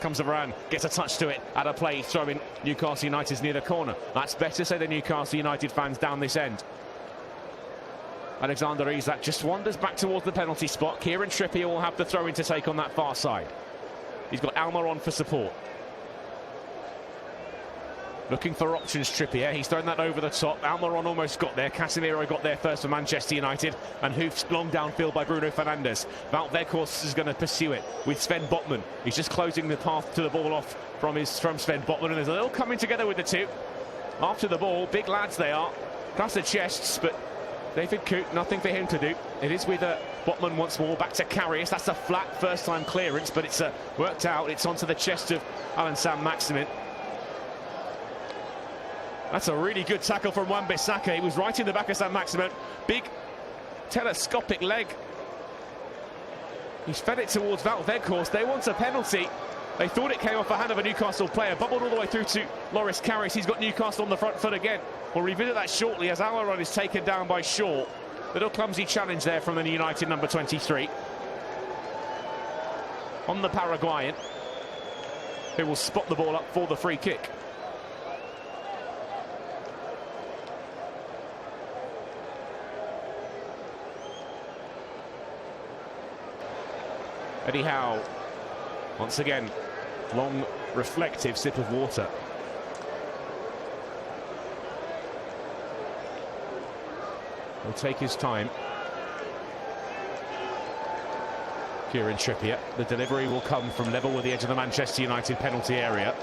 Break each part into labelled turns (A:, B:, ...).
A: comes Varane, gets a touch to it, at a play, throwing Newcastle United's near the corner. That's better, say the Newcastle United fans down this end. Alexander Isak just wanders back towards the penalty spot. Kieran Trippier will have the throw-in to take on that far side. He's got Almiron for support. Looking for options, Trippier. He's thrown that over the top. Almiron almost got there. Casemiro got there first for Manchester United. And hoofed long downfield by Bruno Fernandes. Wout Weghorst is going to pursue it with Sven Botman. He's just closing the path to the ball off from Sven Botman. And there's a little coming together with the two. After the ball, big lads they are. Plus the chests, but David Coote, nothing for him to do. It is with Botman once more, back to Karius. That's a flat first-time clearance, but it's worked out. It's onto the chest of Alan Saint-Maximin. That's a really good tackle from Wan-Bissaka. He was right in the back of Saint-Maximin. Big telescopic leg. He's fed it towards Wout Weghorst. They want a penalty. They thought it came off the hand of a Newcastle player. Bubbled all the way through to Loris Karius. He's got Newcastle on the front foot again. We'll revisit that shortly as Almiron is taken down by Shaw. Little clumsy challenge there from the United number 23. On the Paraguayan, who will spot the ball up for the free kick. Eddie Howe, once again, long, reflective sip of water. He'll take his time. Kieran Trippier. The delivery will come from level with the edge of the Manchester United penalty area.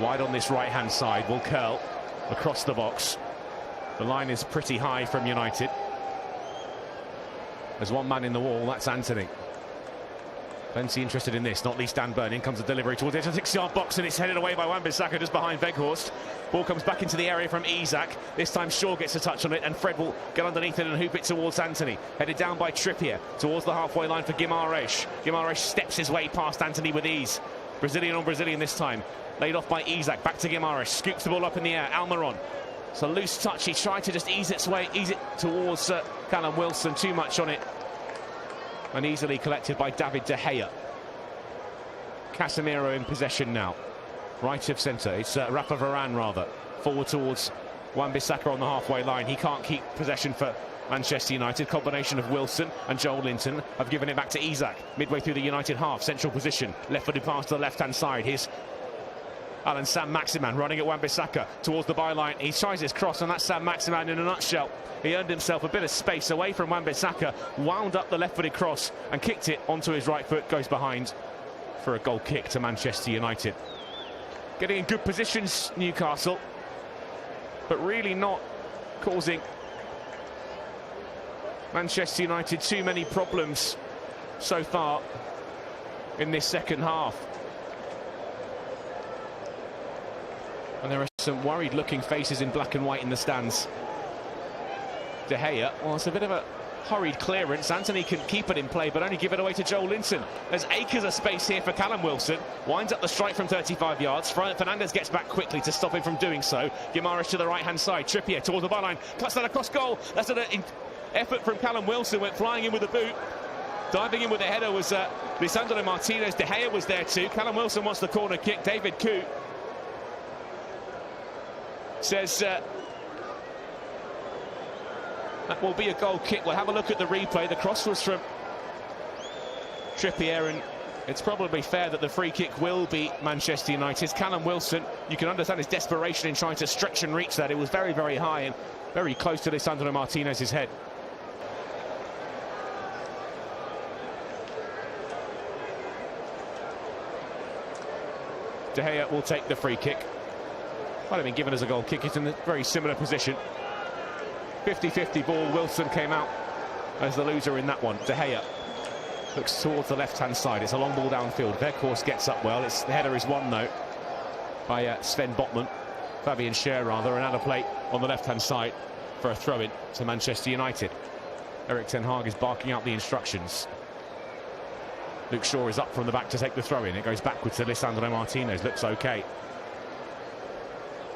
A: Wide on this right-hand side, will curl across the box. The line is pretty high from United. There's one man in the wall, that's Anthony. Plenty interested in this, not least Dan Burn. In comes the delivery towards the 6-yard box, and it's headed away by Wan-Bissaka just behind Weghorst. Ball comes back into the area from Isak. This time Shaw gets a touch on it, and Fred will get underneath it and hoop it towards Anthony. Headed down by Trippier towards the halfway line for Guimaraes. Guimaraes steps his way past Anthony with ease. Brazilian on Brazilian this time. Laid off by Isak. Back to Guimaraes. Scoops the ball up in the air. Almiron. It's a loose touch. He tried to just ease it towards Callum Wilson. Too much on it. And easily collected by David De Gea. Casemiro in possession now. Right of centre. It's Rafa Varane rather. Forward towards Wan-Bissaka on the halfway line. He can't keep possession for Manchester United. Combination of Wilson and Joel Linton have given it back to Isak. Midway through the United half. Central position. Left-footed pass to the left-hand side. Here's Alan Saint-Maximin running at Wan-Bissaka towards the byline. He tries his cross, and that's Saint-Maximin in a nutshell. He earned himself a bit of space away from Wan-Bissaka, wound up the left-footed cross and kicked it onto his right foot. Goes behind for a goal kick to Manchester United. Getting in good positions, Newcastle, but really not causing Manchester United too many problems so far in this second half. And there are some worried looking faces in black and white in the stands. De Gea, well, it's a bit of a hurried clearance. Anthony can keep it in play, but only give it away to Joel Linton. There's acres of space here for Callum Wilson. Winds up the strike from 35 yards. Fernandes gets back quickly to stop him from doing so. Guimaraes to the right-hand side. Trippier towards the byline. Cuts that across goal. That's an effort from Callum Wilson. Went flying in with the boot. Diving in with the header was Lisandro Martinez. De Gea was there too. Callum Wilson wants the corner kick. David Coote says that will be a goal kick. We'll have a look at the replay. The cross was from Trippier, and it's probably fair that the free kick will be Manchester United's. Callum Wilson, you can understand his desperation in trying to stretch and reach that. It was very, very high and very close to Lisandro Martinez's head. De Gea will take the free kick. Might have been given as a goal kick. It's in a very similar position. 50-50 ball. Wilson came out as the loser in that one. De Gea looks towards the left-hand side. It's a long ball downfield. Weghorst gets up well. The header is won, though, by Sven Botman. Fabian Schär, rather. Another play on the left-hand side for a throw-in to Manchester United. Erik ten Hag is barking out the instructions. Luke Shaw is up from the back to take the throw-in. It goes backwards to Lisandro Martinez. Looks okay.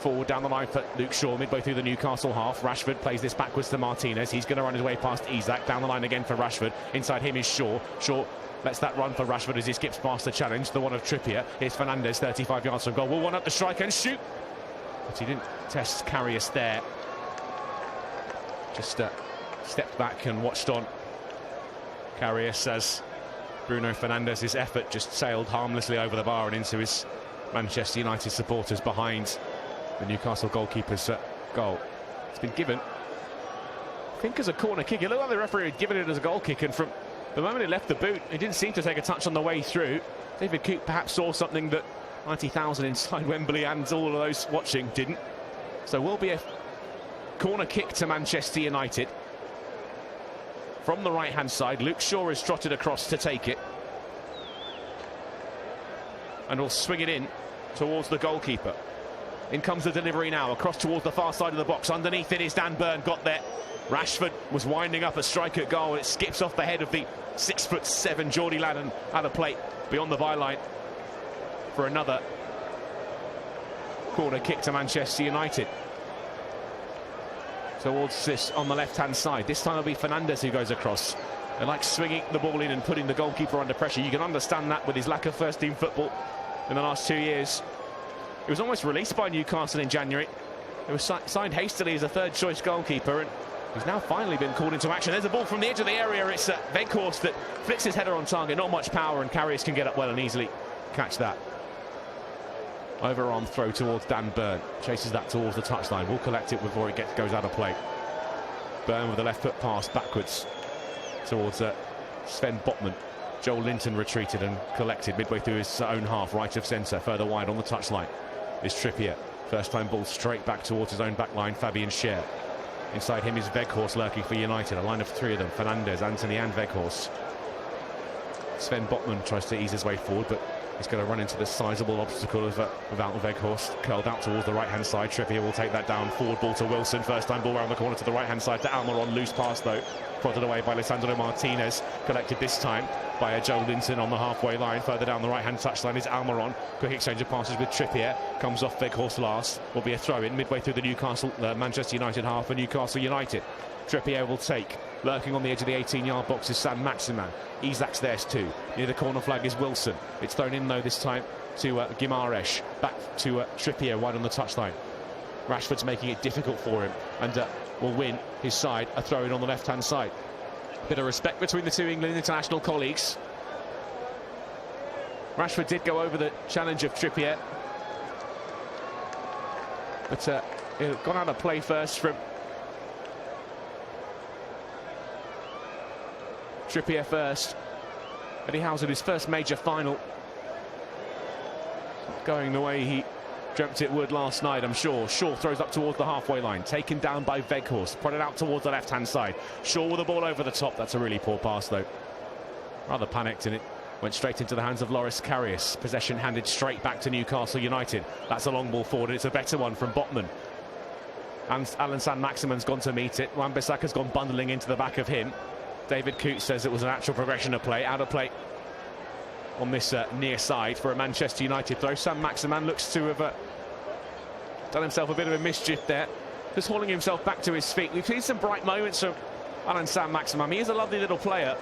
A: Forward down the line for Luke Shaw, midway through the Newcastle half. Rashford plays this backwards to Martinez. He's going to run his way past Isak. Down the line again for Rashford. Inside him is Shaw. Shaw lets that run for Rashford as he skips past the challenge, the one of Trippier. Here's Fernandes, 35 yards from goal. Will one up the strike and shoot. But he didn't test Karius there. Just stepped back and watched on. Karius as Bruno Fernandes' effort just sailed harmlessly over the bar and into his Manchester United supporters behind the Newcastle goalkeeper's goal. It's been given, I think, as a corner kick. It looked like the referee had given it as a goal kick, and from the moment it left the boot, it didn't seem to take a touch on the way through. David Coote perhaps saw something that 90,000 inside Wembley and all of those watching didn't. So will be a corner kick to Manchester United. From the right-hand side, Luke Shaw is trotted across to take it. And will swing it in towards the goalkeeper. In comes the delivery now, across towards the far side of the box. Underneath it is Dan Burn, got there. Rashford was winding up a strike at goal. It skips off the head of the 6'7" Geordie lad and out of play beyond the byline for another corner kick to Manchester United. Towards this on the left-hand side. This time it'll be Fernandes who goes across. They like swinging the ball in and putting the goalkeeper under pressure. You can understand that with his lack of first-team football in the last 2 years. He was almost released by Newcastle in January. He was signed hastily as a third-choice goalkeeper, and he's now finally been called into action. There's a ball from the edge of the area. It's Weghorst that flicks his header on target. Not much power, and Karius can get up well and easily catch that. Overarm throw towards Dan Burn. Chases that towards the touchline. Will collect it before it goes out of play. Burn with the left foot pass backwards towards Sven Botman. Joel Linton retreated and collected midway through his own half, right of centre. Further wide on the touchline is Trippier. First time ball straight back towards his own back line, Fabian Schär. Inside him is Weghorst lurking for United. A line of three of them, Fernandes, Antony and Weghorst. Sven Botman tries to ease his way forward, but he's going to run into the sizable obstacle of without Weghorst. Curled out towards the right-hand side. Trippier will take that down. Forward ball to Wilson. First time ball around the corner to the right-hand side to Almiron. Loose pass though. Prodded away by Lisandro Martinez. Collected this time by Joel Linton on the halfway line. Further down the right-hand touchline is Almiron. Quick exchange of passes with Trippier. Comes off Weghorst last. Will be a throw-in midway through the Manchester United half for Newcastle United. Trippier will take. Lurking on the edge of the 18-yard box is Sam Maximan. Isak's there too. Near the corner flag is Wilson. It's thrown in though this time to Guimaraes. Back to Trippier wide on the touchline. Rashford's making it difficult for him and will win his side a throw-in on the left-hand side. Bit of respect between the two England international colleagues. Rashford did go over the challenge of Trippier, but it got out of play first from Trippier first. Eddie Howe in his first major final, going the way he dreamt it would last night, I'm sure. Shaw throws up towards the halfway line, taken down by Weghorst, prodded out towards the left-hand side. Shaw with the ball over the top. That's a really poor pass though. Rather panicked, and it went straight into the hands of Loris Karius. Possession handed straight back to Newcastle United. That's a long ball forward, and it's a better one from Botman. And Alan Saint-Maximin's gone to meet it. Wan-Bissaka's gone bundling into the back of him. David Coote says it was a natural progression of play. Out of play on this near side for a Manchester United throw. Saint-Maximin looks to have done himself a bit of a mischief there, just hauling himself back to his feet. We've seen some bright moments from Alan Saint-Maximin. He is a lovely little player,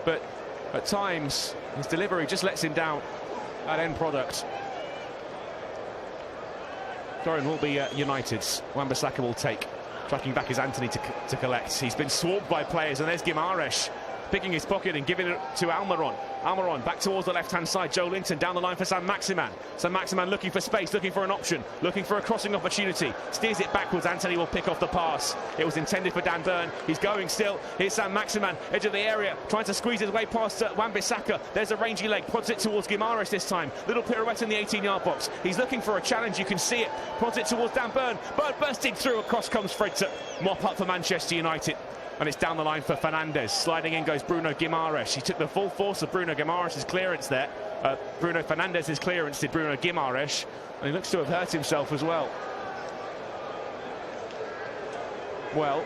A: but at times his delivery just lets him down. That end product. Throw-in will be United's. Wan-Bissaka will take. Tracking back is Antony to collect. He's been swamped by players, and there's Guimaraes picking his pocket and giving it to Almiron. Almiron back towards the left-hand side. Joe Linton down the line for Saint-Maximin. Saint-Maximin looking for space, looking for an option, looking for a crossing opportunity. Steers it backwards. Antony will pick off the pass. It was intended for Dan Burn. He's going still. Here's Saint-Maximin, edge of the area, trying to squeeze his way past Wan-Bissaka. There's a rangy leg. Prods it towards Guimaraes this time. Little pirouette in the 18-yard box. He's looking for a challenge. You can see it. Prods it towards Dan Burn. Burn bursting through. Across comes Fred to mop up for Manchester United. And it's down the line for Fernandes. Sliding in goes Bruno Guimaraes. He took the full force of Bruno Guimaraes' clearance there. Bruno Fernandes' clearance did Bruno Guimaraes. And he looks to have hurt himself as well. Well,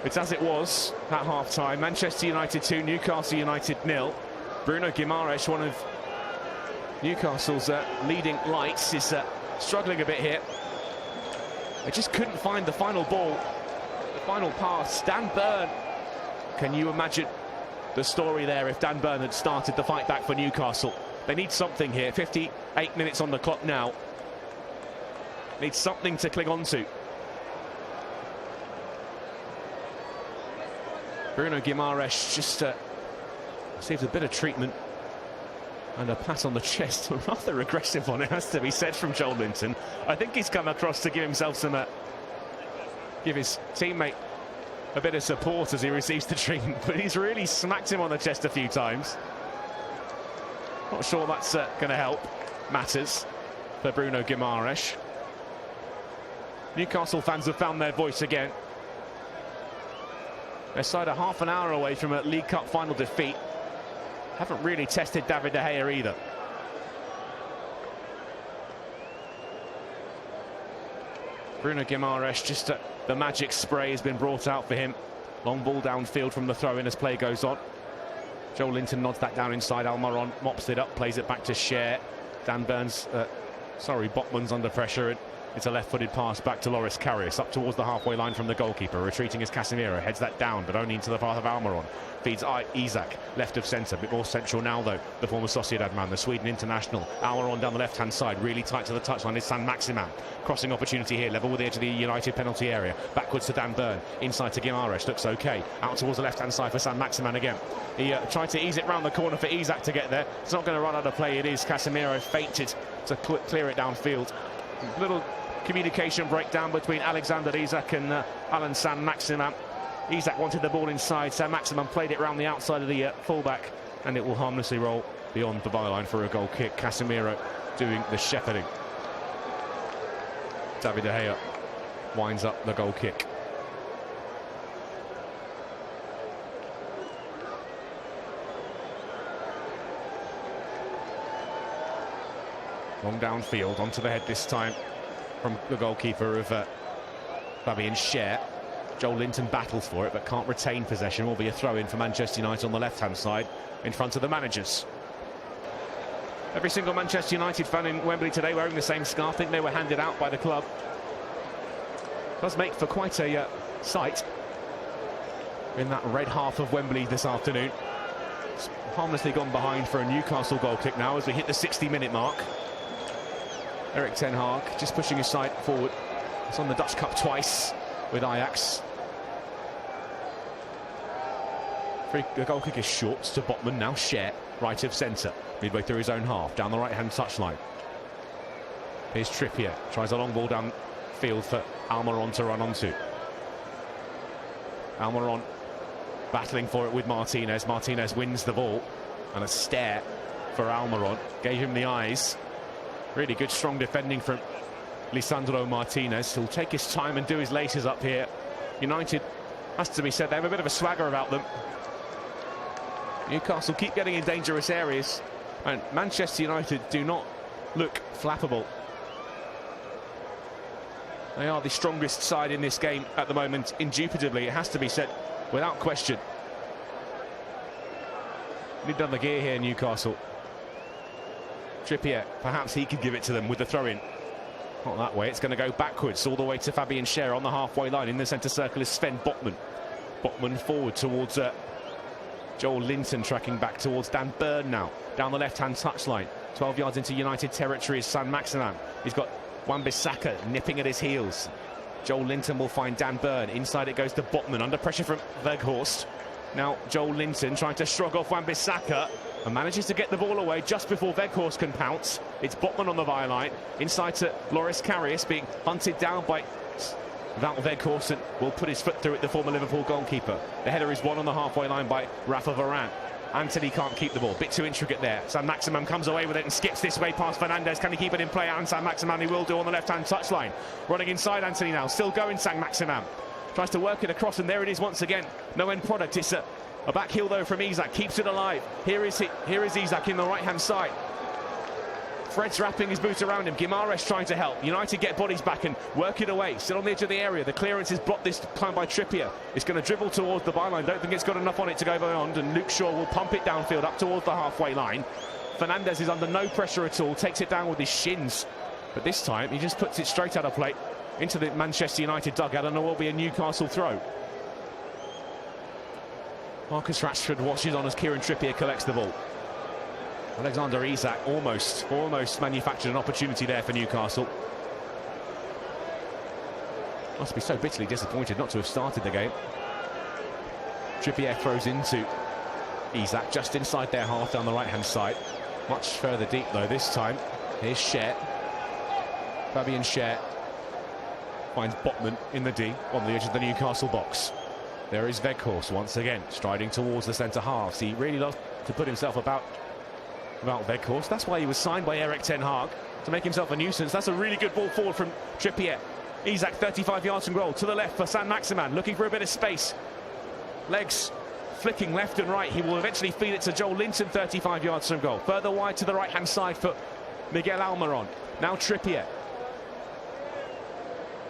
A: it's as it was at half-time. Manchester United 2, Newcastle United 0. Bruno Guimaraes, one of Newcastle's leading lights, is struggling a bit here. They just couldn't find the final ball, the final pass. Dan Burn, can you imagine the story there if Dan Burn had started the fight back for Newcastle? They need something here. 58 minutes on the clock now. Need something to cling on to. Bruno Guimaraes just received a bit of treatment and a pat on the chest. A rather aggressive one, it has to be said, from Joel Linton. I think he's come across to give himself some give his teammate a bit of support as he receives the treatment, but he's really smacked him on the chest a few times. Not sure that's going to help matters for Bruno Guimaraes. Newcastle fans have found their voice again. Their side are half an hour away from a League Cup final defeat. Haven't really tested David De Gea either. Bruno Guimaraes, just the magic spray has been brought out for him. Long ball downfield from the throw-in as play goes on. Joel Linton nods that down inside. Almiron mops it up, plays it back to Cher. Dan Burns, Botman's under pressure, and it's a left-footed pass back to Loris Karius, up towards the halfway line from the goalkeeper. Retreating as Casemiro, heads that down, but only into the path of Almiron. Feeds Isak, left of centre, a bit more central now though, the former Sociedad man, the Sweden international. Almiron down the left-hand side, really tight to the touchline is San Maximan. Crossing opportunity here, level with the edge of the United penalty area. Backwards to Dan Burn, inside to Guimaraes, looks okay. Out towards the left-hand side for San Maximan again. He tried to ease it round the corner for Isak to get there. It's not going to run out of play, it is. Casemiro feinted to clear it downfield. Little communication breakdown between Alexander Isak and Alan San Maximan. Isak wanted the ball inside. San Maximan played it round the outside of the fullback, and it will harmlessly roll beyond the byline for a goal kick. Casemiro doing the shepherding. David De Gea winds up the goal kick. Long downfield, onto the head this time from the goalkeeper of Fabian Cher. Joel Linton battles for it but can't retain possession. Will be a throw-in for Manchester United on the left-hand side in front of the managers. Every single Manchester United fan in Wembley today wearing the same scarf. I think they were handed out by the club. Does make for quite a sight in that red half of Wembley this afternoon. It's harmlessly gone behind for a Newcastle goal kick now as we hit the 60-minute mark. Erik ten Hag just pushing his side forward. It's on the Dutch Cup twice with Ajax. The goal kick is short to Botman, now Cher, right of centre, midway through his own half, down the right-hand touchline. Here's Trippier, tries a long ball down field for Almiron to run onto. Almiron battling for it with Martinez. Martinez wins the ball, and a stare for Almiron. Gave him the eyes. Really good, strong defending from Lisandro Martinez. He'll take his time and do his laces up here. United, has to be said, they have a bit of a swagger about them. Newcastle keep getting in dangerous areas, and Manchester United do not look flappable. They are the strongest side in this game at the moment, indubitably, it has to be said, without question. Need another gear here, Newcastle. Trippier, perhaps he could give it to them with the throw-in. Not that way, it's going to go backwards all the way to Fabian Cher on the halfway line. In the centre circle is Sven Botman. Botman forward towards Joel Linton, tracking back towards Dan Burn now. Down the left-hand touchline. 12 yards into United territory is San Maximan. He's got Wan-Bissaka nipping at his heels. Joel Linton will find Dan Burn. Inside it goes to Botman, under pressure from Weghorst. Now Joel Linton trying to shrug off Wan-Bissaka and manages to get the ball away just before Weghorst can pounce. It's Botman on the byline. Inside to Loris Karius, being hunted down by Wout Weghorst, and will put his foot through it, the former Liverpool goalkeeper. The header is won on the halfway line by Rafa Varane. Antony can't keep the ball, bit too intricate there. San Maximan comes away with it and skips this way past Fernandes. Can he keep it in play? And San Maximan, he will do on the left-hand touchline. Running inside Antony now, still going San Maximan. Tries to work it across, and there it is once again. No end product. It's a back heel though from Isak, keeps it alive. Here is Isak in the right-hand side. Fred's wrapping his boot around him. Guimaraes trying to help. United get bodies back and work it away. Still on the edge of the area. The clearance is blocked this time by Trippier. It's going to dribble towards the byline. Don't think it's got enough on it to go beyond. And Luke Shaw will pump it downfield up towards the halfway line. Fernandes is under no pressure at all. Takes it down with his shins. But this time he just puts it straight out of play into the Manchester United dugout, and there will be a Newcastle throw. Marcus Rashford watches on as Kieran Trippier collects the ball. Alexander Isak almost manufactured an opportunity there for Newcastle. Must be so bitterly disappointed not to have started the game. Trippier throws into Isak just inside their half down the right-hand side. Much further deep though this time. Here's Schär. Fabian Schär finds Botman in the D on the edge of the Newcastle box. There is Weghorst once again striding towards the centre halves. He really loves to put himself about Weghorst. That's why he was signed by Erik ten Hag, to make himself a nuisance. That's a really good ball forward from Trippier. Isak 35 yards from goal, to the left for Saint-Maximin, looking for a bit of space. Legs flicking left and right. He will eventually feed it to Joel Linton 35 yards from goal. Further wide to the right hand side for Miguel Almiron. Now Trippier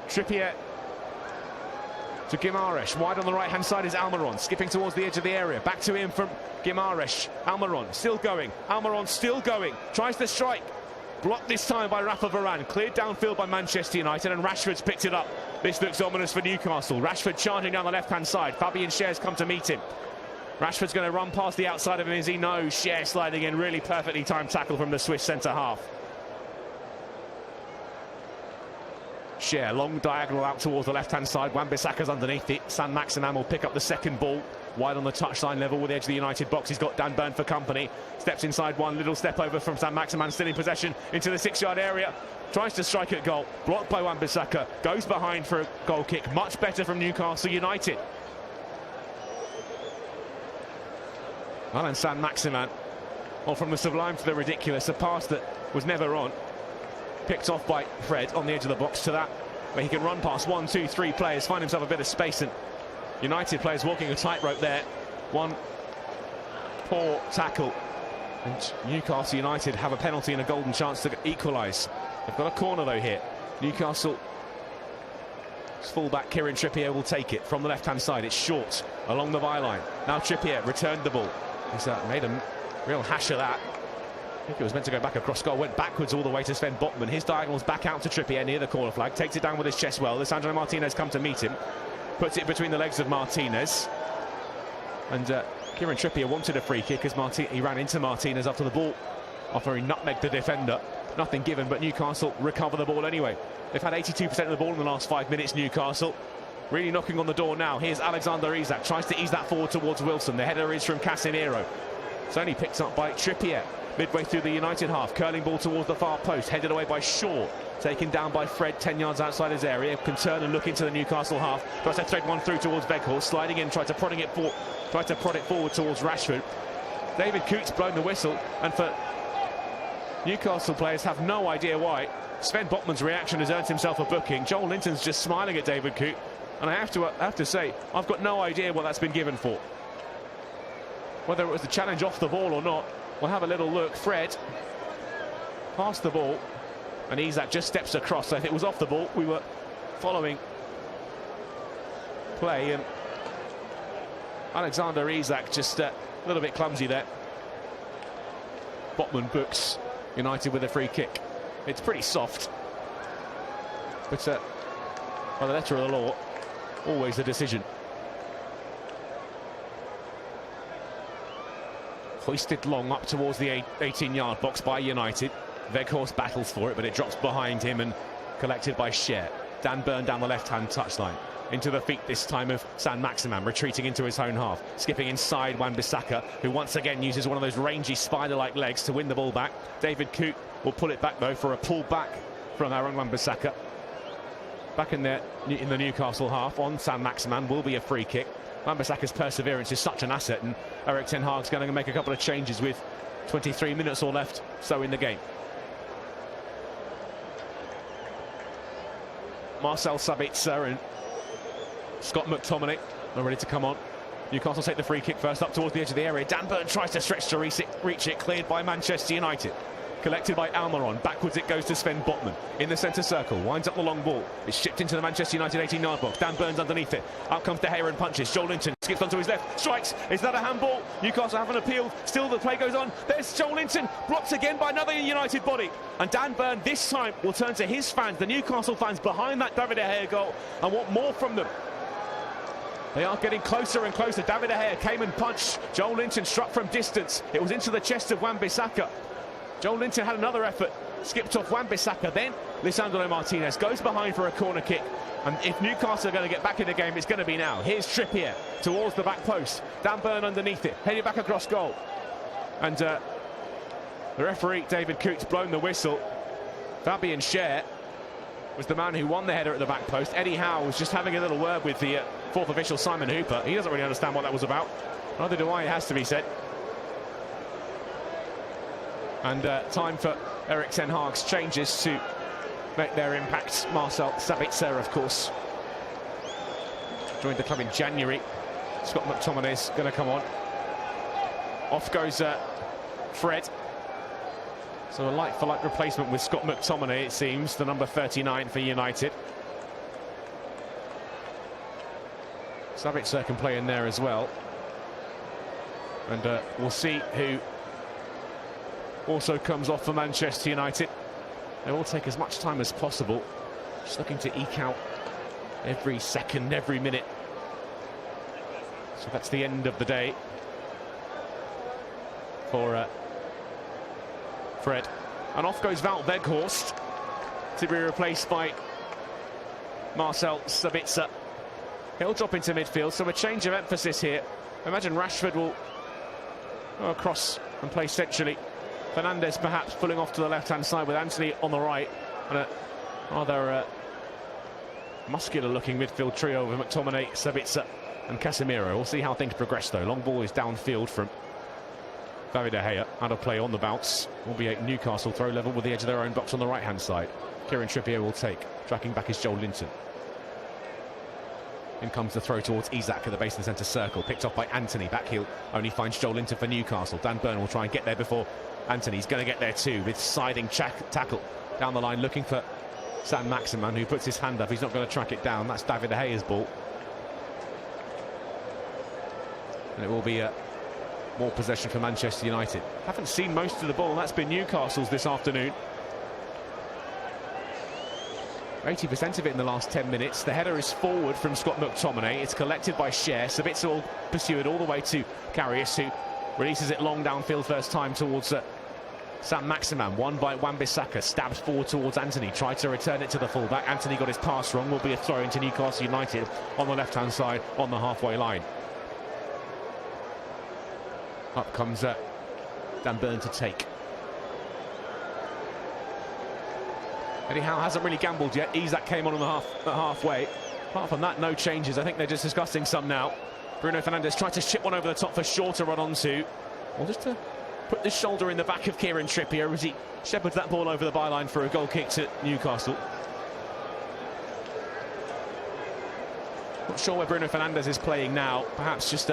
A: to Guimaraes. Wide on the right hand side is Almiron, skipping towards the edge of the area. Back to him from Guimaraes. Almiron still going. Almiron still going. Tries to strike. Blocked this time by Rafa Varane. Cleared downfield by Manchester United, and Rashford's picked it up. This looks ominous for Newcastle. Rashford charging down the left hand side. Fabian Schär's come to meet him. Rashford's going to run past the outside of him as he knows. Schär sliding in. Really perfectly timed tackle from the Swiss centre half. Schär, long diagonal out towards the left-hand side. Wan-Bissaka's underneath it. Saint-Maximin will pick up the second ball. Wide on the touchline level with the edge of the United box. He's got Dan Burn for company. Steps inside one. Little step over from Saint-Maximin. Still in possession into the 6-yard area. Tries to strike at goal. Blocked by Wan-Bissaka. Goes behind for a goal kick. Much better from Newcastle United. Well, and Saint-Maximin, well, from the sublime to the ridiculous. A pass that was never on. Picked off by Fred on the edge of the box to that where he can run past 1, 2, 3 players, find himself a bit of space, and United players walking a tightrope there. One poor tackle and Newcastle United have a penalty and a golden chance to equalise. They've got a corner though here. Newcastle fullback Kieran Trippier will take it from the left hand side. It's short along the byline. Now Trippier returned the ball. He's made a real hash of that. I think it was meant to go back across goal, went backwards all the way to Sven Botman. His diagonal's back out to Trippier near the corner flag, takes it down with his chest well. Lisandro Martinez come to meet him, puts it between the legs of Martinez. And Kieran Trippier wanted a free kick as he ran into Martinez after the ball, after he nutmegged the defender. Nothing given, but Newcastle recover the ball anyway. They've had 82% of the ball in the last 5 minutes, Newcastle. Really knocking on the door now. Here's Alexander Isak, tries to ease that forward towards Wilson. The header is from Casemiro. It's only picked up by Trippier. Midway through the United half, curling ball towards the far post, headed away by Shaw, taken down by Fred 10 yards outside his area. Can turn and look into the Newcastle half, tries to thread one through towards Weghorst, sliding in, tried to prod it forward towards Rashford. David Coote's blown the whistle, and for Newcastle players have no idea why. Sven Botman's reaction has earned himself a booking. Joel Linton's just smiling at David Coote, and I have to say, I've got no idea what that's been given for. Whether it was the challenge off the ball or not, we'll have a little look. Fred passed the ball, and Isak just steps across. So if it was off the ball, we were following play, and Alexander Isak just a little bit clumsy there. Botman books United with a free kick. It's pretty soft, but by the letter of the law, always a decision. Hoisted long up towards the 18-yard box by United. Weghorst battles for it, but it drops behind him and collected by Schär. Dan Burn down the left-hand touchline. Into the feet this time of Saint-Maximin, retreating into his own half. Skipping inside Wan-Bissaka, who once again uses one of those rangy spider-like legs to win the ball back. David Coote will pull it back though for a pull back from Aaron Wan-Bissaka. Back in the Newcastle half on Saint-Maximin will be a free kick. Wan-Bissaka's perseverance is such an asset, and Erik ten Hag's going to make a couple of changes with 23 minutes or left so in the game. Marcel Sabitzer and Scott McTominay are ready to come on. Newcastle take the free kick first up towards the edge of the area. Dan Burn tries to stretch to reach it, cleared by Manchester United. collected by Almiron. Backwards it goes to Sven Botman in the centre circle, winds up the long ball. It's shipped into the Manchester United 18-yard box. Dan Burns underneath it. Out comes De Gea and punches. Joelinton skips onto his left, strikes. Is that a handball? Newcastle haven't appealed. Still the play goes on. There's Joelinton, blocked again by another United body. And Dan Burn this time will turn to his fans, the Newcastle fans behind that David De Gea goal, and want more from them. They are getting closer and closer. David De Gea came and punched. Joelinton struck from distance. It was into the chest of Wan-Bissaka. Joelinton had another effort, skipped off Wan-Bissaka. Then Lisandro Martinez goes behind for a corner kick. And if Newcastle are going to get back in the game, it's going to be now. Here's Trippier towards the back post. Dan Burn underneath it, heading back across goal. And the referee, David Coote's blown the whistle. Fabian Schär was the man who won the header at the back post. Eddie Howe was just having a little word with the fourth official, Simon Hooper. He doesn't really understand what that was about. Neither do I, it has to be said. And time for Erik ten Hag's changes to make their impact. Marcel Sabitzer, of course, joined the club in January. Scott McTominay's going to come on. Off goes Fred. So a like-for-like replacement with Scott McTominay, it seems, the number 39 for United. Sabitzer can play in there as well. And we'll see who also comes off for Manchester United. They will take as much time as possible, just looking to eke out every second, every minute. So that's the end of the day for Fred. And off goes Wout Weghorst to be replaced by Marcel Sabitzer. He'll drop into midfield, so a change of emphasis here. I imagine Rashford will go across and play centrally. Fernandes perhaps pulling off to the left-hand side with Anthony on the right. And a rather muscular-looking midfield trio with McTominay, Sabitzer and Casemiro. We'll see how things progress, though. Long ball is downfield from David De Gea, out of play on the bounce. Will be a Newcastle throw level with the edge of their own box on the right-hand side. Kieran Trippier will take. Tracking back is Joelinton. In comes the throw towards Isak at the base of the centre circle. Picked off by Anthony. Back heel only finds Joelinton for Newcastle. Dan Burn will try and get there before Anthony's going to get there too, with siding tackle down the line, looking for Sam Maximan, who puts his hand up. He's not going to track it down. That's David De Gea's ball. And it will be more possession for Manchester United. Haven't seen most of the ball, and that's been Newcastle's this afternoon. 80% of it in the last 10 minutes. The header is forward from Scott McTominay. It's collected by Schär. Sabitzer will pursue it all the way to Karius, who releases it long downfield first time towards Sam Maximan. Won by Wan-Bissaka. Stabs forward towards Anthony. Tried to return it to the fullback. Anthony got his pass wrong. Will be a throw into Newcastle United on the left-hand side on the halfway line. Up comes Dan Burn to take. Eddie Howe hasn't really gambled yet. Isak came on the halfway. Apart from that, no changes. I think they're just discussing some now. Bruno Fernandes tried to chip one over the top for Shaw to run onto. Well, just to put the shoulder in the back of Kieran Trippier as he shepherds that ball over the byline for a goal kick to Newcastle. Not sure where Bruno Fernandes is playing now. Perhaps just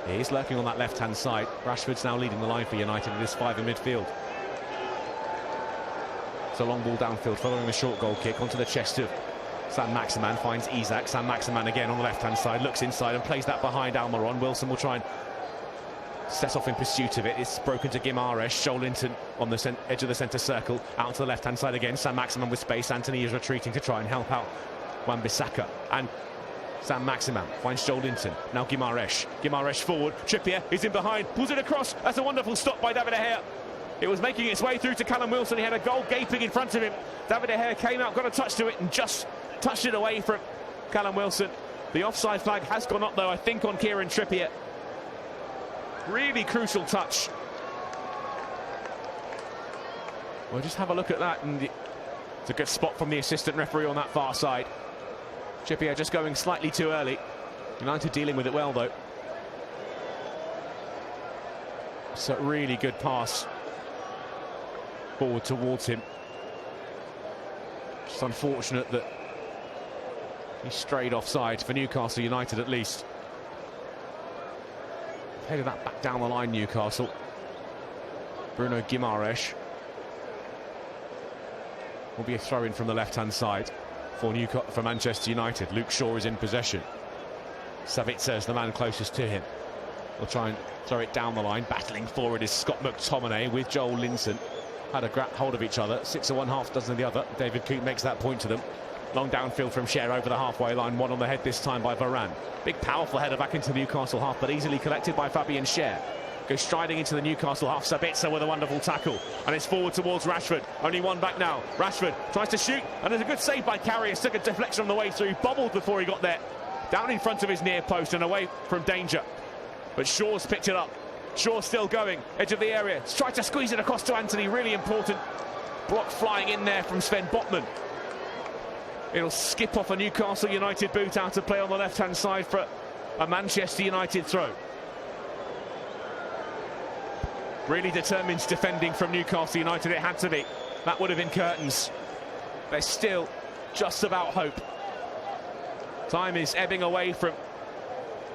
A: he's lurking on that left-hand side. Rashford's now leading the line for United with this 5 in midfield. It's a long ball downfield following a short goal kick onto the chest of Sam Maximan. Finds Isak. Sam Maximan again on the left-hand side. Looks inside and plays that behind Almiron. Wilson will try and set off in pursuit of it. It's broken to Guimaraes. Joelinton on the edge of the centre circle. Out to the left-hand side again. Sam Maximan with space. Anthony is retreating to try and help out Wan-Bissaka. And Sam Maximan finds Joelinton. Now Guimaraes. Guimaraes forward. Trippier is in behind. Pulls it across. That's a wonderful stop by David De Gea. It was making its way through to Callum Wilson. He had a goal gaping in front of him. David De Gea came out, got a touch to it, and just touched it away from Callum Wilson. The offside flag has gone up, though, I think, on Kieran Trippier. Really crucial touch. We'll just have a look at that, and it's a good spot from the assistant referee on that far side. Trippier just going slightly too early. United dealing with it well, though. It's a really good pass forward towards him. Just unfortunate that he strayed offside for Newcastle United, at least. Headed that back down the line, Newcastle. Bruno Guimaraes. Will be a throw-in from the left-hand side for Manchester United. Luke Shaw is in possession. Savitzer is the man closest to him. We'll try and throw it down the line. Battling forward is Scott McTominay with Joel Linton. Had a grab hold of each other. 6 of one, half dozen of the other. David Coote makes that point to them. Long downfield from Cher over the halfway line. One on the head this time by Varane. Big powerful header back into the Newcastle half, but easily collected by Fabian Cher. Goes striding into the Newcastle half. Sabitzer with a wonderful tackle. And it's forward towards Rashford. Only one back now. Rashford tries to shoot. And there's a good save by Karius. Took a deflection on the way through. Bobbled before he got there. Down in front of his near post and away from danger. But Shaw's picked it up. Shaw still going. Edge of the area. Tried to squeeze it across to Anthony. Really important. Block flying in there from Sven Botman. It'll skip off a Newcastle United boot out of play on the left-hand side for a Manchester United throw. Really determined defending from Newcastle United. It had to be. That would have been curtains. There's still just about hope. Time is ebbing away from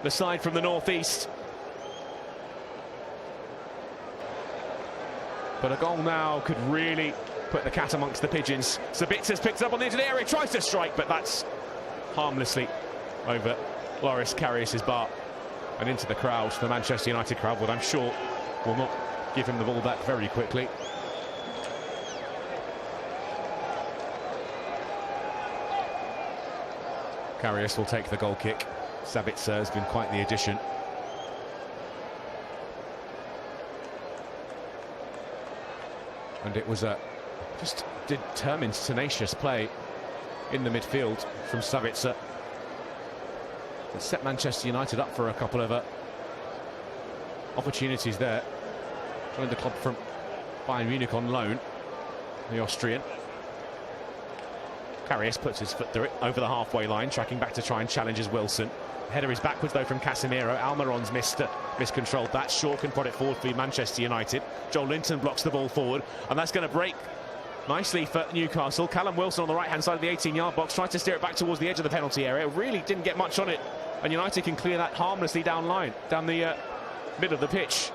A: the side from the northeast. But a goal now could really put the cat amongst the pigeons. Sabitzer's picked up on the edge of the area, tries to strike, but that's harmlessly over Loris Karius' bar and into the crowd, the Manchester United crowd, but I'm sure will not give him the ball back very quickly. Karius will take the goal kick. Sabitzer has been quite the addition. And it was a just determined, tenacious play in the midfield from Sabitzer. It set Manchester United up for a couple of opportunities there. Joined the club from Bayern Munich on loan, the Austrian. Karius puts his foot through it over the halfway line, tracking back to try and challenges Wilson. Header is backwards though from Casemiro. Almiron's miscontrolled that. Shaw can put it forward for Manchester United. Joel Linton blocks the ball forward, and that's going to break nicely for Newcastle. Callum Wilson on the right-hand side of the 18-yard box, tried to steer it back towards the edge of the penalty area. Really didn't get much on it, and United can clear that harmlessly down the middle of the pitch.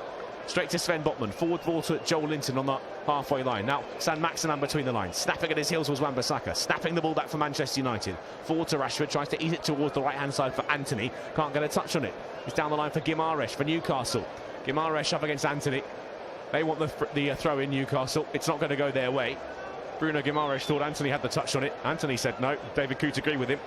A: Straight to Sven Botman. Forward ball to Joel Linton on the halfway line. Now Saint-Maximin between the lines. Snapping at his heels was Wan-Bissaka. Snapping the ball back for Manchester United. Forward to Rashford. Tries to ease it towards the right-hand side for Anthony. Can't get a touch on it. He's down the line for Guimaraes for Newcastle. Guimaraes up against Anthony. They want the throw in Newcastle. It's not going to go their way. Bruno Guimaraes thought Anthony had the touch on it. Anthony said no. David Coote agreed with him.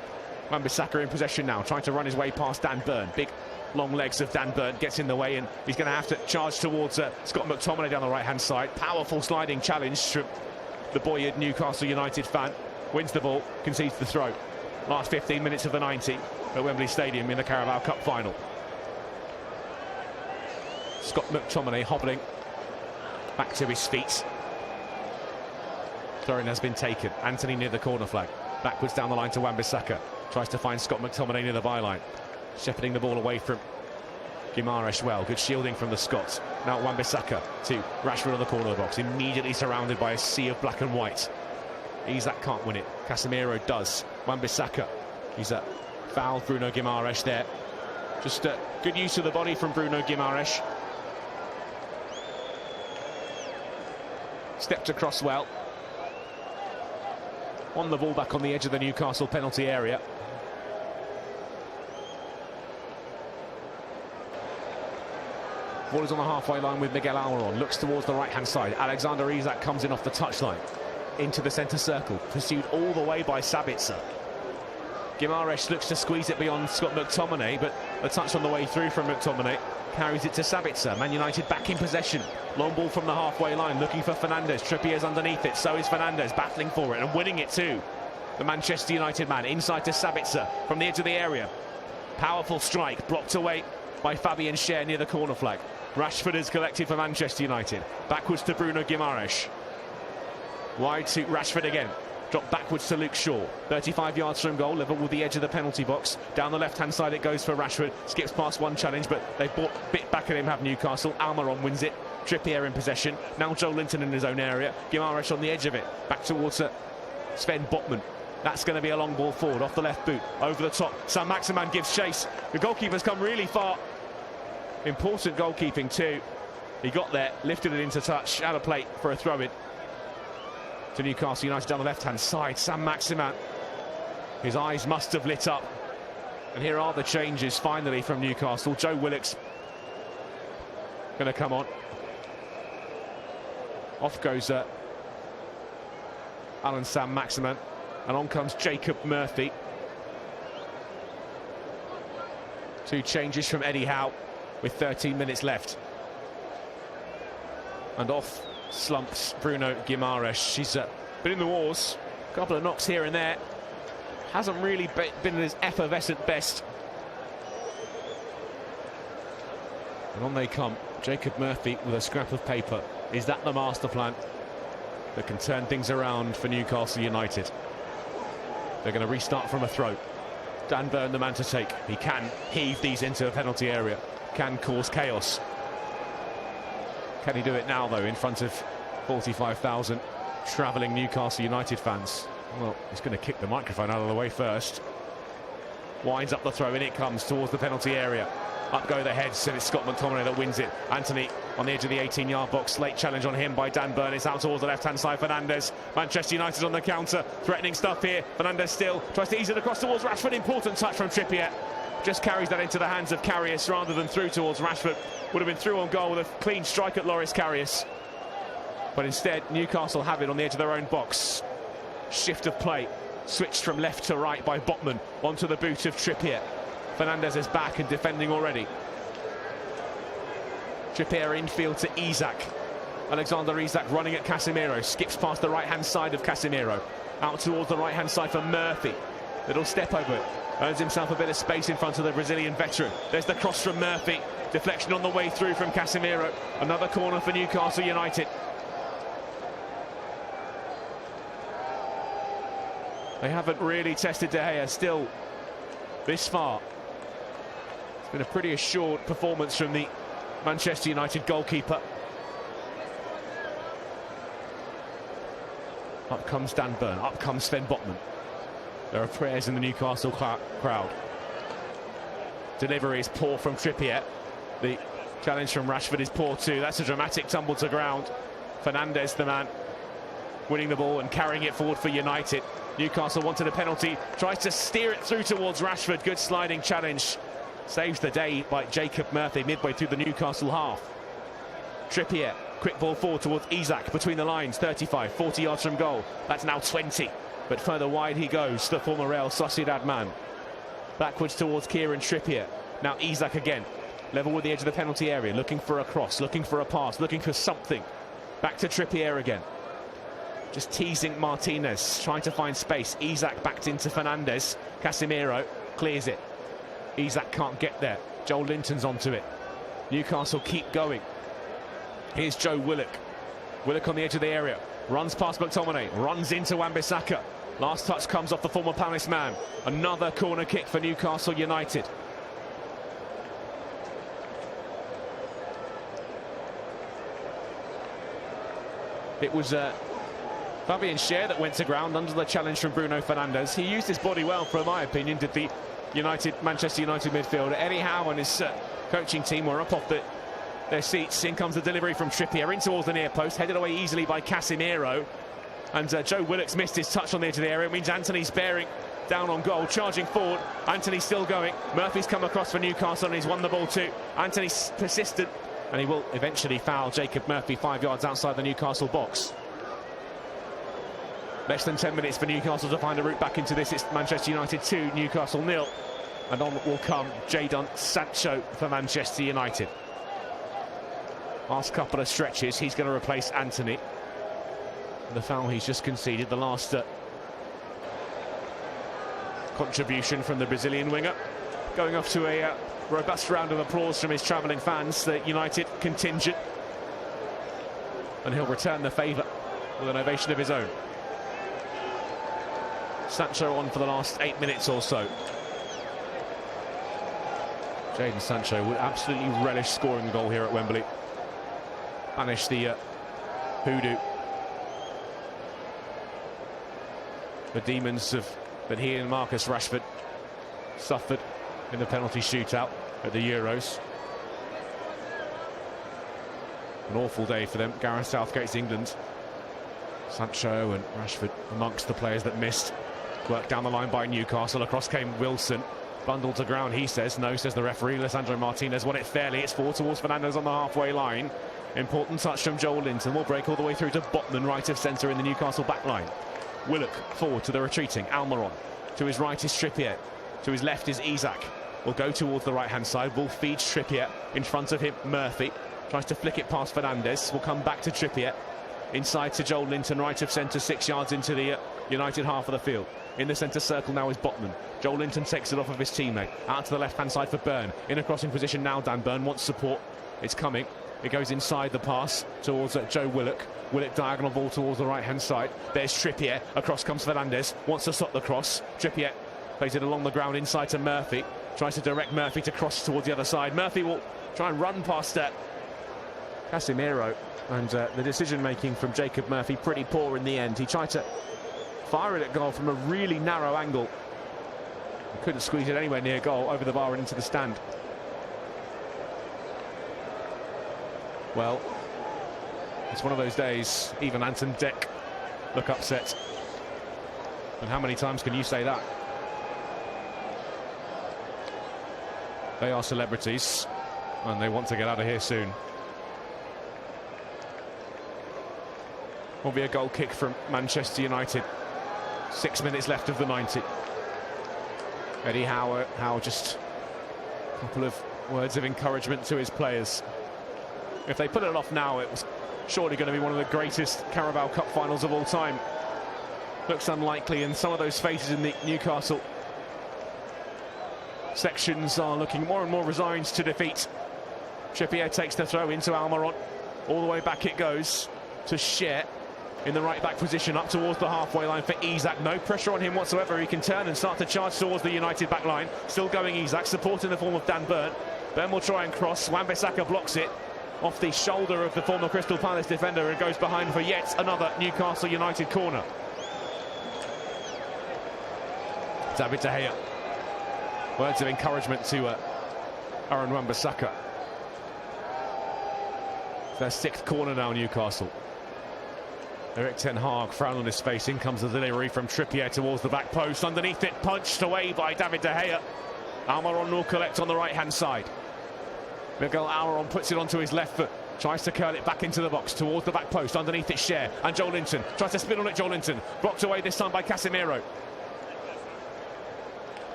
A: Wan-Bissaka in possession now. Trying to run his way past Dan Burn. Big long legs of Dan Burn gets in the way, and he's going to have to charge towards Scott McTominay down the right-hand side. Powerful sliding challenge from the buoyant Newcastle United fan. Wins the ball, concedes the throw. Last 15 minutes of the 90 at Wembley Stadium in the Carabao Cup final. Scott McTominay hobbling back to his feet. Throw-in has been taken. Anthony near the corner flag. Backwards down the line to Wan-Bissaka. Tries to find Scott McTominay near the byline. Shepherding the ball away from Guimaraes well. Good shielding from the Scots. Now Wan-Bissaka to Rashford on the corner of the box. Immediately surrounded by a sea of black and white. Isak can't win it. Casemiro does. Wan-Bissaka. He's fouled Bruno Guimaraes there. Just good use of the body from Bruno Guimaraes. Stepped across well. Won the ball back on the edge of the Newcastle penalty area. Ball is on the halfway line with Miguel Almiron. Looks towards the right-hand side. Alexander Isak comes in off the touchline. Into the centre circle. Pursued all the way by Sabitzer. Guimaraes looks to squeeze it beyond Scott McTominay, but a touch on the way through from McTominay. Carries it to Sabitzer. Man United back in possession. Long ball from the halfway line. Looking for Fernandes. Trippier's underneath it. So is Fernandes. Battling for it and winning it too. The Manchester United man. Inside to Sabitzer from the edge of the area. Powerful strike. Blocked away by Fabian Cher near the corner flag. Rashford is collected for Manchester United. Backwards to Bruno Guimaraes. Wide to Rashford again. Drop backwards to Luke Shaw. 35 yards from goal, level with the edge of the penalty box. Down the left-hand side it goes for Rashford. Skips past one challenge, but they've bought a bit back at him, have Newcastle. Almiron wins it. Trippier in possession. Now Joel Linton in his own area. Guimaraes on the edge of it. Back towards Sven Botman. That's going to be a long ball forward, off the left boot. Over the top. Saint-Maximin gives chase. The goalkeeper's come really far. Important goalkeeping too He got there, lifted it into touch, out of play for a throw-in to Newcastle United down the left-hand side. Saint-Maximin, his eyes must have lit up. And here are the changes finally from Newcastle. Joe Willock's going to come on. Off goes Alan Saint-Maximin, and on comes Jacob Murphy. Two changes from Eddie Howe with 13 minutes left. And off slumps Bruno Guimaraes. He's been in the wars, a couple of knocks here and there. Hasn't really been at his effervescent best. And on they come. Jacob Murphy with a scrap of paper. Is that the master plan that can turn things around for Newcastle United? They're going to restart from a throw. Dan Burn, the man to take. He can heave these into a penalty area, can cause chaos. Can he do it now, though, in front of 45,000 travelling Newcastle United fans? Well, he's going to kick the microphone out of the way first. Winds up the throw, and it comes towards the penalty area. Up go the heads, and it's Scott McTominay that wins it. Anthony on the edge of the 18-yard box. Late challenge on him by Dan Burn. It's out towards the left-hand side. Fernandes. Manchester United on the counter. Threatening stuff here. Fernandes still tries to ease it across towards Rashford. Important touch from Trippier. Just carries that into the hands of Karius rather than through towards Rashford. Would have been through on goal with a clean strike at Loris Karius. But instead, Newcastle have it on the edge of their own box. Shift of play. Switched from left to right by Botman onto the boot of Trippier. Fernandes is back and defending already. Trippier infield to Isak. Alexander Isak running at Casemiro. Skips past the right-hand side of Casemiro. Out towards the right-hand side for Murphy. Little step over it. Earns himself a bit of space in front of the Brazilian veteran. There's the cross from Murphy. Deflection on the way through from Casemiro. Another corner for Newcastle United. They haven't really tested De Gea still this far. It's been a pretty assured performance from the Manchester United goalkeeper. Up comes Dan Burn, up comes Sven Botman. There are prayers in the Newcastle crowd. Delivery is poor from Trippier. The challenge from Rashford is poor too. That's a dramatic tumble to ground. Fernandes, the man, winning the ball and carrying it forward for United. Newcastle wanted a penalty, tries to steer it through towards Rashford. Good sliding challenge. Saves the day by Jacob Murphy midway through the Newcastle half. Trippier, quick ball forward towards Isak, between the lines, 35, 40 yards from goal. That's now 20, but further wide he goes, the former Real Sociedad man. Backwards towards Kieran Trippier. Now Isak again, level with the edge of the penalty area, looking for a cross, looking for a pass, looking for something. Back to Trippier again. Just teasing Martinez, trying to find space. Isak backed into Fernandes. Casemiro clears it. Isak can't get there. Joel Linton's onto it. Newcastle keep going. Here's Joe Willock. Willock on the edge of the area. Runs past McTominay. Runs into Wan-Bissaka. Last touch comes off the former Palace man. Another corner kick for Newcastle United. It was Fabian Schär that went to ground under the challenge from Bruno Fernandes. He used his body well, for my opinion, did the Manchester United midfielder. Eddie Howe and his coaching team were up off their seats. In comes the delivery from Trippier in towards the near post, headed away easily by Casemiro. And Joe Willock's missed his touch on the edge of the area. It means Anthony's bearing down on goal, charging forward. Anthony's still going. Murphy's come across for Newcastle and he's won the ball too. Anthony's persistent and he will eventually foul Jacob Murphy 5 yards outside the Newcastle box. Less than 10 minutes for Newcastle to find a route back into this. It's Manchester United 2, Newcastle 0. And on will come Jadon Sancho for Manchester United. Last couple of stretches, he's going to replace Anthony. The foul he's just conceded, the last contribution from the Brazilian winger. Going off to a robust round of applause from his travelling fans, the United contingent. And he'll return the favour with an ovation of his own. Sancho on for the last 8 minutes or so. Jadon Sancho would absolutely relish scoring a goal here at Wembley. Banish the hoodoo. The demons that he and Marcus Rashford suffered in the penalty shootout at the Euros. An awful day for them. Gareth Southgate's England. Sancho and Rashford amongst the players that missed. Worked down the line by Newcastle. Across came Wilson. Bundled to ground, he says. No, says the referee. Lisandro Martinez won it fairly. It's forward towards Fernandes on the halfway line. Important touch from Joel Linton. Will break all the way through to Botman, right of centre in the Newcastle back line. Willock forward to the retreating Almiron. To his right is Trippier. To his left is Isak. Will go towards the right-hand side. Will feed Trippier. In front of him, Murphy. Tries to flick it past Fernandes. Will come back to Trippier. Inside to Joel Linton, right of centre, 6 yards into the United half of the field. In the centre circle now is Botman. Joel Linton takes it off of his teammate. Out to the left-hand side for Byrne. In a crossing position now, Dan Byrne wants support. It's coming. It goes inside the pass towards Joe Willock. Willock diagonal ball towards the right-hand side. There's Trippier. Across comes Fernandes. Wants to stop the cross. Trippier plays it along the ground inside to Murphy. Tries to direct Murphy to cross towards the other side. Murphy will try and run past Casemiro. And the decision-making from Jacob Murphy pretty poor in the end. He tried to fire it at goal from a really narrow angle. Couldn't squeeze it anywhere near goal, over the bar and into the stand. Well, it's one of those days, even Anton Dek look upset. And how many times can you say that? They are celebrities, and they want to get out of here soon. Will be a goal kick from Manchester United. 6 minutes left of the 90. Eddie Howe just a couple of words of encouragement to his players. If they put it off now, it was surely going to be one of the greatest Carabao Cup finals of all time. Looks unlikely, and some of those faces in the Newcastle sections are looking more and more resigned to defeat. Trippier takes the throw into Almiron. All the way back it goes to Scher. In the right back position, up towards the halfway line for Isak. No pressure on him whatsoever. He can turn and start to charge towards the United back line. Still going Isak, support in the form of Dan Byrne. Byrne will try and cross. Wan-Bissaka blocks it off the shoulder of the former Crystal Palace defender. It goes behind for yet another Newcastle United corner. David De Gea. Words of encouragement to Aaron Wan-Bissaka. Their 6th corner now, Newcastle. Erik ten Hag, frown on his face. In comes the delivery from Trippier towards the back post. Underneath it, punched away by David De Gea. Almiron will collect on the right-hand side. Miguel Almiron puts it onto his left foot. Tries to curl it back into the box towards the back post. Underneath it, Scher. And Joel Linton tries to spin on it. Joel Linton blocked away this time by Casemiro.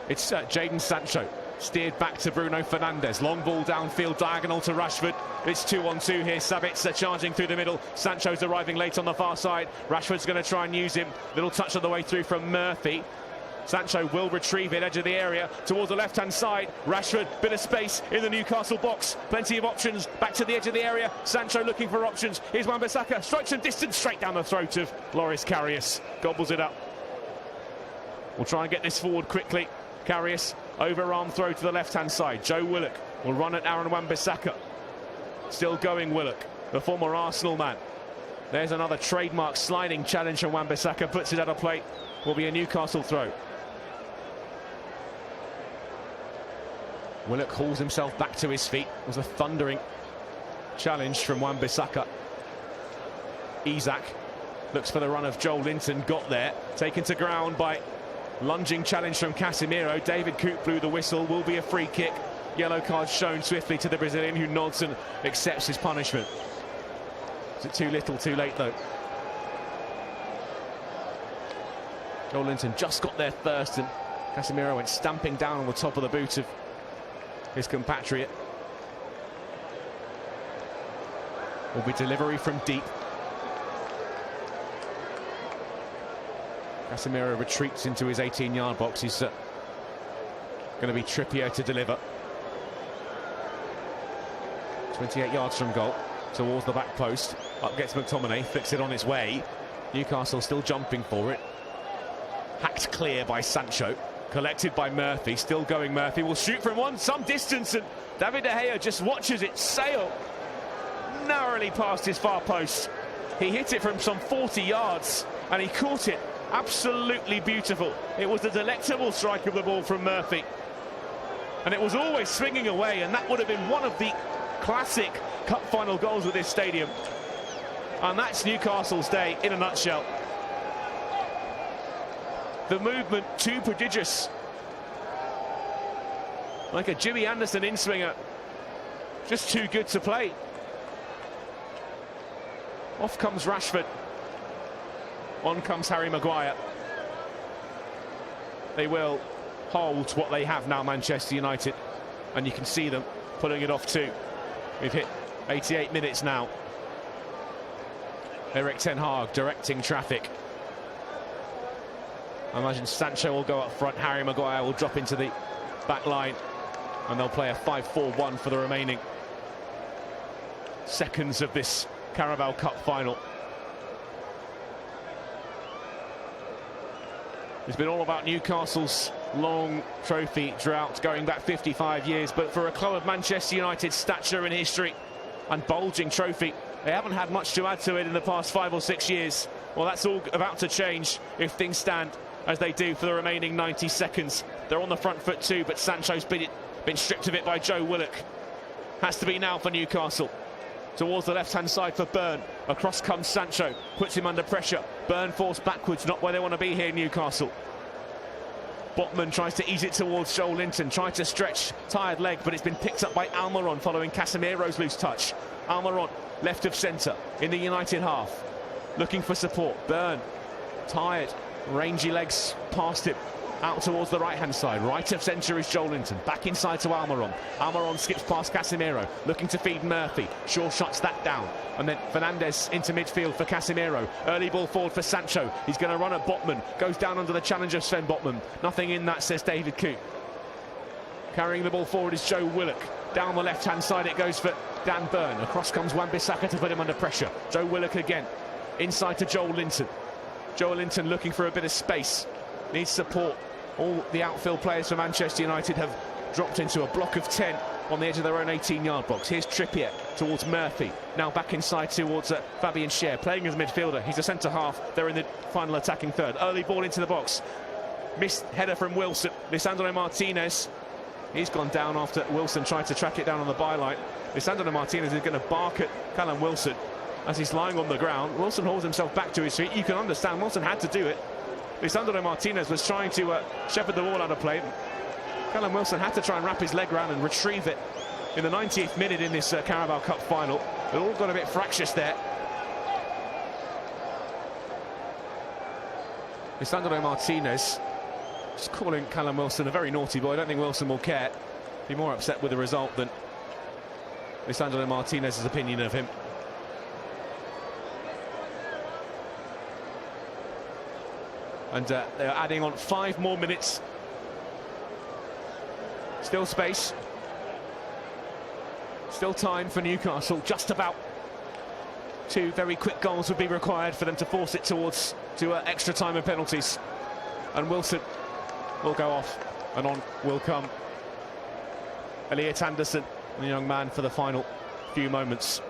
A: It's Jadon Sancho. Steered back to Bruno Fernandes. Long ball downfield, diagonal to Rashford. It's 2-on-2 here. Sabitzer charging through the middle. Sancho's arriving late on the far side. Rashford's going to try and use him. Little touch on the way through from Murphy. Sancho will retrieve it, edge of the area, towards the left-hand side. Rashford, bit of space in the Newcastle box. Plenty of options. Back to the edge of the area. Sancho looking for options. Here's Wan-Bissaka. Strikes some distance straight down the throat of Loris Karius. Gobbles it up. We'll try and get this forward quickly. Karius, overarm throw to the left-hand side. Joe Willock will run at Aaron Wan-Bissaka. Still going Willock, the former Arsenal man. There's another trademark sliding challenge from Wan-Bissaka. Puts it out of play. Will be a Newcastle throw. Willock hauls himself back to his feet. It was a thundering challenge from Wan-Bissaka. Isak looks for the run of Joel Linton. Got there. Taken to ground by lunging challenge from Casemiro. David Coote blew the whistle. Will be a free kick. Yellow card shown swiftly to the Brazilian, who nods and accepts his punishment. Is it too little, too late though? Joel Linton just got there first, and Casemiro went stamping down on the top of the boot of his compatriot. Will be delivery from deep. Casemiro retreats into his 18-yard box. He's going to be Trippier to deliver. 28 yards from goal, towards the back post. Up gets McTominay, flicks it on its way. Newcastle still jumping for it. Hacked clear by Sancho. Collected by Murphy. Still going Murphy. Will shoot from some distance, and David De Gea just watches it sail narrowly past his far post. He hit it from some 40 yards, and he caught it. Absolutely beautiful. It was a delectable strike of the ball from Murphy, and it was always swinging away, and that would have been one of the classic cup final goals with this stadium. And that's Newcastle's day in a nutshell. The movement too prodigious. Like a Jimmy Anderson in-swinger. Just too good to play. Off comes Rashford. On comes Harry Maguire. They will hold what they have now, Manchester United. And you can see them pulling it off too. We've hit 88 minutes now. Erik ten Hag directing traffic. I imagine Sancho will go up front. Harry Maguire will drop into the back line. And they'll play a 5-4-1 for the remaining seconds of this Carabao Cup final. It's been all about Newcastle's long trophy drought going back 55 years, but for a club of Manchester United's stature and history and bulging trophy, they haven't had much to add to it in the past 5 or 6 years. Well, that's all about to change if things stand as they do for the remaining 90 seconds. They're on the front foot too, but Sancho's been stripped of it by Joe Willock. Has to be now for Newcastle. Towards the left-hand side for Byrne. Across comes Sancho, puts him under pressure. Byrne forced backwards, not where they want to be here, Newcastle. Botman tries to ease it towards Joel Linton, tried to stretch, tired leg, but it's been picked up by Almiron following Casemiro's loose touch. Almiron, left of centre, in the United half, looking for support. Byrne, tired, rangy legs past him. Out towards the right-hand side. Right of centre is Joel Linton. Back inside to Almiron. Almiron skips past Casemiro, looking to feed Murphy. Shaw shuts that down. And then Fernandes into midfield for Casemiro. Early ball forward for Sancho. He's going to run at Botman. Goes down under the challenge of Sven Botman. Nothing in that, says David Coote. Carrying the ball forward is Joe Willock. Down the left-hand side it goes for Dan Byrne. Across comes Wan-Bissaka to put him under pressure. Joe Willock again. Inside to Joel Linton. Joel Linton looking for a bit of space. Needs support. All the outfield players for Manchester United have dropped into a block of 10 on the edge of their own 18-yard box. Here's Trippier towards Murphy. Now back inside towards Fabian Schär, playing as a midfielder. He's a centre-half. They're in the final attacking third. Early ball into the box. Missed header from Wilson. Lisandro Martinez. He's gone down after Wilson tried to track it down on the byline. Lisandro Martinez is going to bark at Callum Wilson as he's lying on the ground. Wilson hauls himself back to his feet. You can understand Wilson had to do it. Lisandro Martinez was trying to shepherd the ball out of play. Callum Wilson had to try and wrap his leg around and retrieve it in the 90th minute in this Carabao Cup final. It all got a bit fractious there. Lisandro Martinez just calling Callum Wilson a very naughty boy. I don't think Wilson will care. Be more upset with the result than Lisandro Martinez's opinion of him. And they're adding on 5 more minutes. Still space. Still time for Newcastle. Just about. 2 very quick goals would be required for them to force it towards extra time and penalties. And Wilson will go off, and on will come Elliot Anderson, the young man, for the final few moments.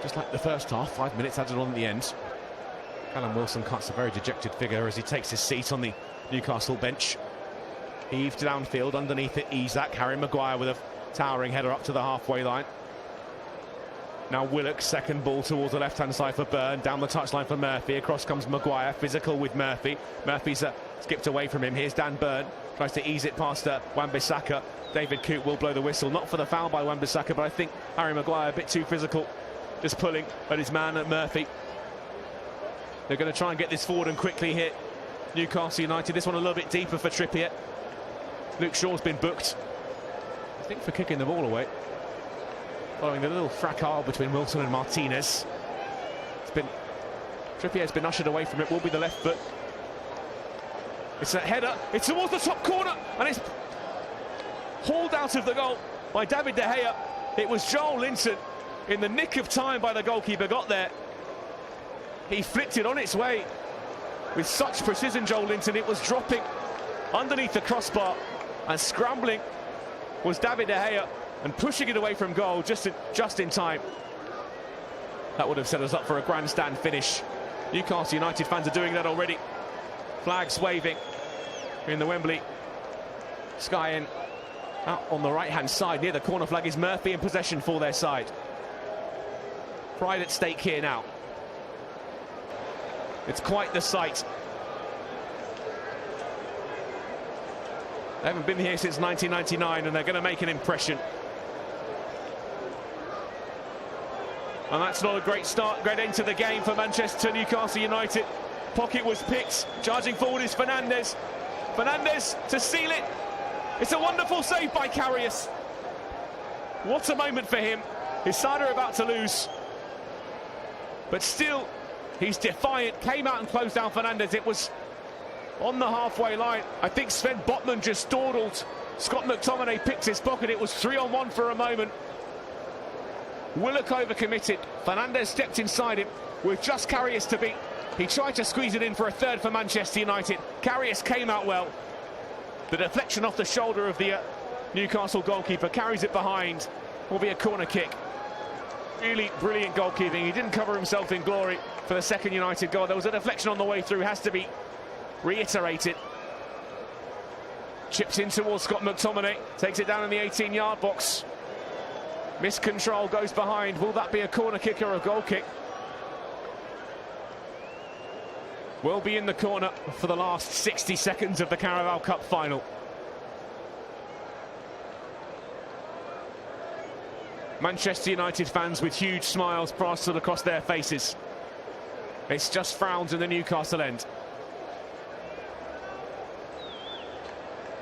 A: Just like the first half, 5 minutes added on at the end. Callum Wilson cuts a very dejected figure as he takes his seat on the Newcastle bench. Heaved downfield, underneath it Isak. Harry Maguire with a towering header up to the halfway line. Now Willock, second ball towards the left-hand side for Byrne. Down the touchline for Murphy. Across comes Maguire, physical with Murphy. Murphy's skipped away from him. Here's Dan Byrne. Tries to ease it past Wan-Bissaka. David Coote will blow the whistle. Not for the foul by Wan-Bissaka, but I think Harry Maguire a bit too physical. Just pulling at his man at Murphy. They're going to try and get this forward and quickly hit Newcastle United. This one a little bit deeper for Trippier. Luke Shaw's been booked, I think, for kicking the ball away. Following the little fracas between Wilson and Martinez. Trippier's been ushered away from it. Will be the left foot. It's a header. It's towards the top corner, and it's hauled out of the goal by David De Gea. It was Joel Linton, in the nick of time by the goalkeeper, got there. He flicked it on its way with such precision, Joel Linton. It was dropping underneath the crossbar, and scrambling was David De Gea, and pushing it away from goal just in time. That would have set us up for a grandstand finish. Newcastle United fans are doing that already. Flags waving in the Wembley Sky in out on the right-hand side near the corner flag is Murphy in possession for their side. Pride at stake here now. It's quite the sight. They haven't been here since 1999 and they're going to make an impression. And that's not a great start, great end to the game for Newcastle United. Pocket was picked, charging forward is Fernandes. Fernandes to seal it. It's a wonderful save by Karius. What a moment for him. His side are about to lose. But still, he's defiant. Came out and closed down Fernandes. It was on the halfway line. I think Sven Botman just dawdled. Scott McTominay picked his pocket. It was 3-on-1 for a moment. Willock overcommitted. Fernandes stepped inside him with just Karius to beat. He tried to squeeze it in for a third for Manchester United. Karius came out well. The deflection off the shoulder of the Newcastle goalkeeper carries it behind. Will be a corner kick. Really brilliant goalkeeping. He didn't cover himself in glory for the second United goal. There was a deflection on the way through, has to be reiterated. Chips in towards Scott McTominay, takes it down in the 18-yard box. Miscontrol, goes behind. Will that be a corner kick or a goal kick? Will be in the corner for the last 60 seconds of the Carabao Cup final. Manchester United fans with huge smiles plastered across their faces. It's just frowns in the Newcastle end.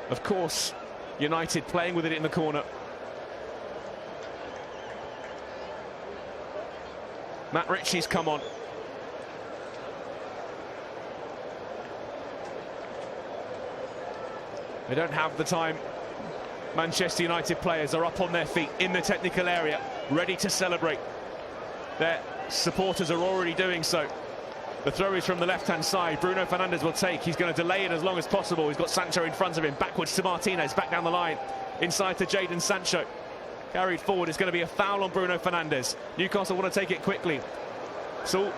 A: Of course, United playing with it in the corner. Matt Ritchie's come on. They don't have the time. Manchester United players are up on their feet in the technical area, ready to celebrate. Their supporters are already doing so. The throw is from the left-hand side. Bruno Fernandes will take. He's going to delay it as long as possible. He's got Sancho in front of him. Backwards to Martinez. Back down the line. Inside to Jadon Sancho. Carried forward. It's going to be a foul on Bruno Fernandes. Newcastle want to take it quickly. So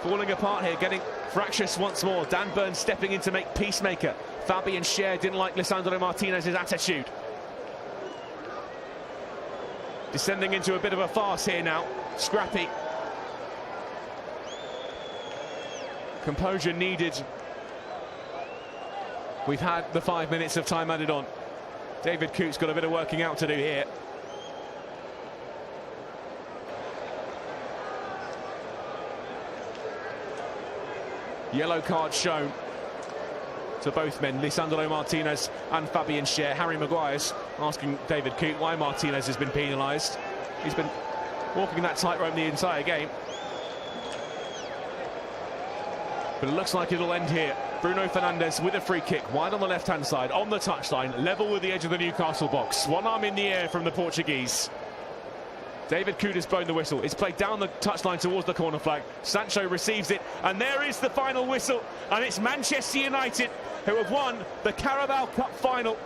A: falling apart here, getting fractious once more. Dan Burn stepping in to make peacemaker. Fabian Schär didn't like Lisandro Martinez's attitude. Descending into a bit of a farce here now. Scrappy. Composure needed. We've had the 5 minutes of time added on. David Coote's got a bit of working out to do here. Yellow card shown to both men, Lisandro Martinez and Fabian Schär. Harry Maguire's asking David Coote why Martinez has been penalised. He's been walking that tightrope the entire game. But it looks like it'll end here. Bruno Fernandes with a free kick, wide on the left-hand side, on the touchline, level with the edge of the Newcastle box. One arm in the air from the Portuguese. David Coote has blown the whistle. It's played down the touchline towards the corner flag. Sancho receives it, and there is the final whistle. And it's Manchester United who have won the Carabao Cup final.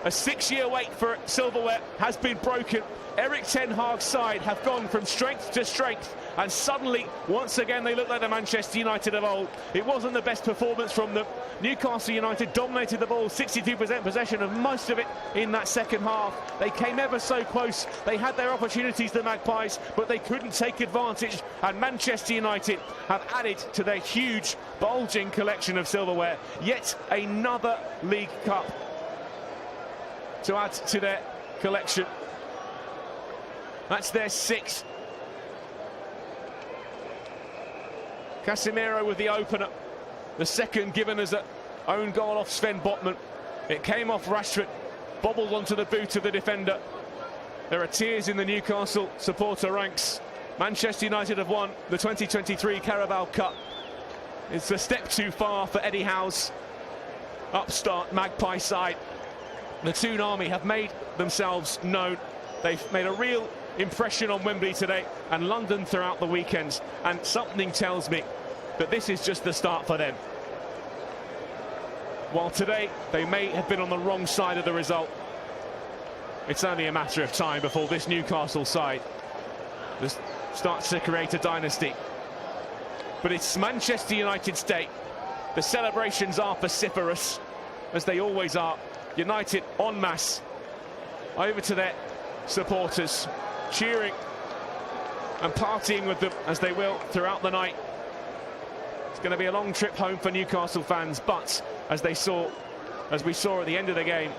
A: A 6-year wait for silverware has been broken. Erik ten Hag's side have gone from strength to strength, and suddenly, once again, they look like the Manchester United of old. It wasn't the best performance from them. Newcastle United dominated the ball, 62% possession of most of it in that second half. They came ever so close. They had their opportunities, the Magpies, but they couldn't take advantage. And Manchester United have added to their huge, bulging collection of silverware yet another League Cup to add to their collection. That's their 6th. Casemiro with the opener. The second given as an own goal off Sven Botman. It came off Rashford, bobbled onto the boot of the defender. There are tears in the Newcastle supporter ranks. Manchester United have won the 2023 Carabao Cup. It's a step too far for Eddie Howe's upstart Magpie side. The Toon Army have made themselves known. They've made a real impression on Wembley today and London throughout the weekend, and something tells me that this is just the start for them. While today they may have been on the wrong side of the result, it's only a matter of time before this Newcastle side starts to create a dynasty. But it's Manchester United's day. The celebrations are vociferous, as they always are. United en masse over to their supporters, cheering and partying with them as they will throughout the night. It's going to be a long trip home for Newcastle fans, but as we saw at the end of the game,